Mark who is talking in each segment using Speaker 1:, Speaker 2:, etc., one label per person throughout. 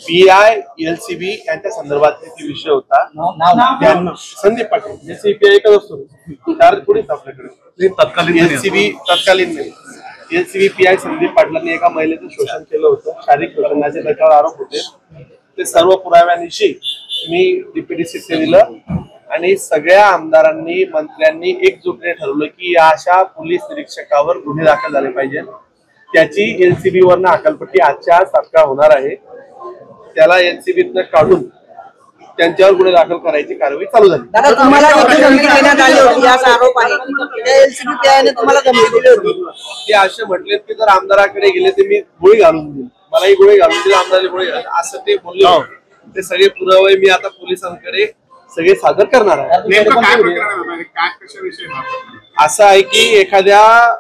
Speaker 1: PI LCB यांच्या संदर्भातला विषय होता। संदीप पाटील एलसीबी एकच असतो, चार थोडीच आपल्याकडे तत्कालीन नाही। एलसीबी पीआय संदीप पाटलांनी एका महिलेचं शोषण केलं होतं, शारीरिक शोषणाचे त्याच्यावर आरोप होते। ते सर्व पुराव्यानिशी मी डीपीडीसीचे दिलं आणि सगळ्या आमदारांनी मंत्र्यांनी एकजुटीने ठरवलं की अशा पोलीस निरीक्षकावर गुन्हे दाखल झाले पाहिजे। त्याची एलसीबी वरनं हकालपट्टी आजच्या तात्काळ होणार आहे। त्याला एलसीबीतनं काढून त्यांच्यावर गुन्हे दाखल करायची कारवाई चालू झाली।
Speaker 2: दादा तुम्हाला धमकी देण्यात आली होती असा आरोप आहे, त्या एलसीबी पीआयने तुम्हाला धमकी दिली होती।
Speaker 1: ते असे म्हटलेत की जर आमदाराकडे गेले तर मी गोळी घालून देईन, मलाही गोळी घालून देईल, आमदाराला गोळी असं ते बोलले। ते सगळे पुरावे मी आता पोलिसांकडे सगळे सादर करणार आहे। असं आहे की एखाद्या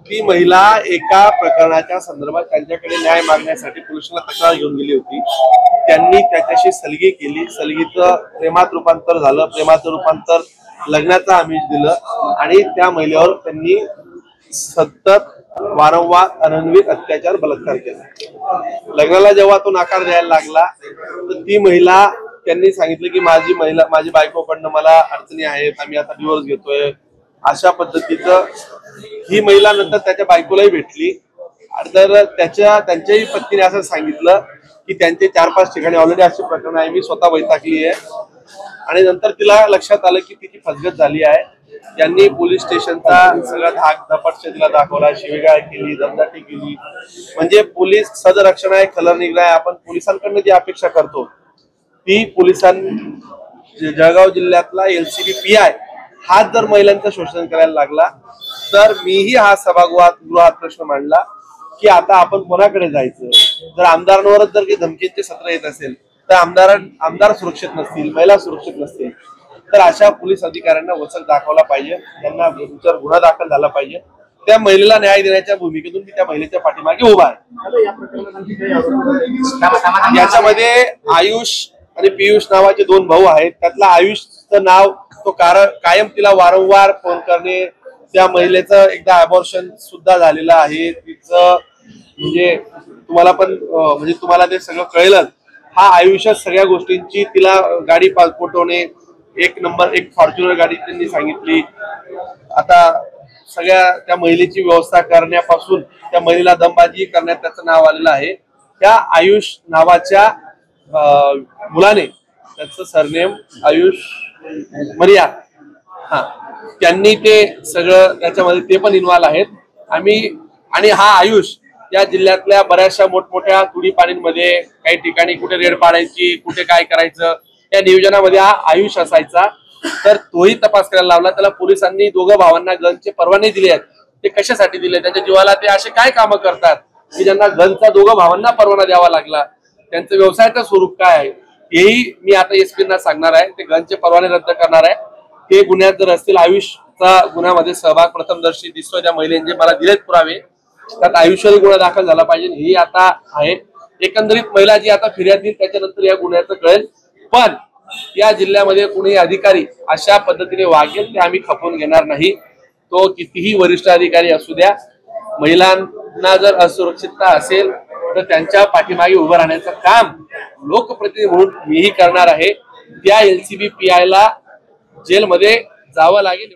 Speaker 1: ती महिला एका प्रकरणाच्या संदर्भात त्यांच्याकडे न्याय मागण्यासाठी पोलिसांना तक्रार घेऊन गेली होती। त्यांनी त्याच्याशी सलगी केली, सलगीचं प्रेमात रूपांतर झालं, प्रेमाचं रूपांतर लग्नाचं आमिष दिलं आणि त्या महिलेवर त्यांनी सतत वारंवार अनन्वित अत्याचार बलात्कार केला। लग्नाला जेव्हा तो नकार द्यायला लागला तर ती महिला त्यांनी सांगितलं की माझी बायकोकडनं मला अडचणी आहेत, आम्ही आता डिवोर्स घेतोय, अशा पद्धतीचं ही महिला नंतर त्याच्या बायकोलाही भेटली। तर त्यांच्याही पत्नीने असं सांगितलं की त्यांचे 4-5 ठिकाणी ऑलरेडी अशी प्रकरण आहे, मी स्वतः वैतागली आहे। आणि नंतर तिला लक्षात आलं की तिची फसगत झाली आहे। त्यांनी पोलीस स्टेशनचा सगळा धाक तिला दाखवला, शिवीगाळ केली, दमदाटी केली। म्हणजे पोलीस सदरक्षण आहे, खलनिग्रह आहे। आपण पोलिसांकडनं जी अपेक्षा करतो ती जळगाव जिल्ह्यातला एलसीबी पीआय हाच जर महिलांचं शोषण करायला लागला तर मीही हा सभागृहात प्रश्न मांडला की आता आपण कोणाकडे जायचं। जर आमदारांवरच जर काही धमकीचे सत्र येत असेल तर आमदार सुरक्षित नसतील, महिला सुरक्षित नसतील, तर अशा पोलीस अधिकाऱ्यांना वचक दाखवला पाहिजे, त्यांना गुन्हा दाखल झाला पाहिजे। त्या महिलेला न्याय देण्याच्या भूमिकेतून मी त्या महिलेच्या पाठीमागे उभा आहे। याच्यामध्ये आयुष आणि पियुष नावाचे 2 भाऊ आहेत। त्यातला आयुषचं नाव तो कायम तिला वारंवार फोन करणे, त्या महिलेचं एकदा अबॉर्शन सुद्धा झालेलं आहे तिचं, म्हणजे तुम्हाला ते सगळं कळलं। हा आयुष्यात सगळ्या गोष्टींची तिला गाडी पाठवणे, एक फॉर्च्युनर गाडी त्यांनी सांगितली। आता सगळ्या त्या महिलेची व्यवस्था करण्यापासून त्या महिलेला दमबाजी करण्यात त्याचं नाव आलेलं आहे। त्या आयुष नावाच्या मुलाने, त्याचं सरनेम आयुष मरिया, त्यांनी ते सगळं त्याच्यामध्ये ते पण इन्व्हॉल्व आहेत। आणि हा आयुष या जिल्ह्यातल्या बऱ्याचशा मोठमोठ्या तुडी पाणींमध्ये काही ठिकाणी कुठे रेड पाडायची, कुठे काय करायचं, या नियोजनामध्ये हा आयुष असायचा। तर तोही तपास करायला लावला। त्याला पोलिसांनी 2 भावांना गनचे परवाने दिले आहेत। ते कशासाठी दिले, त्यांच्या जीवाला ते असे काय कामं करतात की ज्यांना गनचा 2 भावांना परवाना द्यावा लागला, त्यांचं व्यवसायाचं स्वरूप काय आहे हेही मी आता एसपींना सांगणार आहे। ते गनचे परवाने रद्द करणार आहे। ते गुन्ह्यात जर असतील, आयुषचा गुन्ह्यामध्ये सहभाग प्रथमदर्शी दिसतोय त्या महिलेने मला दिलेत पुरावे, त्यात आयुष्याला गुन्हा दाखल झाला पाहिजे ही आता आहे। एकंदरीत महिला जी आता फिर्याद देईल त्याच्यानंतर या गुन्ह्याचं कळेल। पण या जिल्ह्यामध्ये कुणी अधिकारी अशा पद्धतीने वागेल ते आम्ही खपवून घेणार नाही। तो कितीही वरिष्ठ अधिकारी असू द्या, महिलांना जर असुरक्षितता असेल तर त्यांच्या पाठीमागे उभं राहण्याचं काम लोकप्रतिनिधी म्हणून मीही करणार आहे। त्या एलसीबी पीआयला जेलमध्ये जावं लागेल।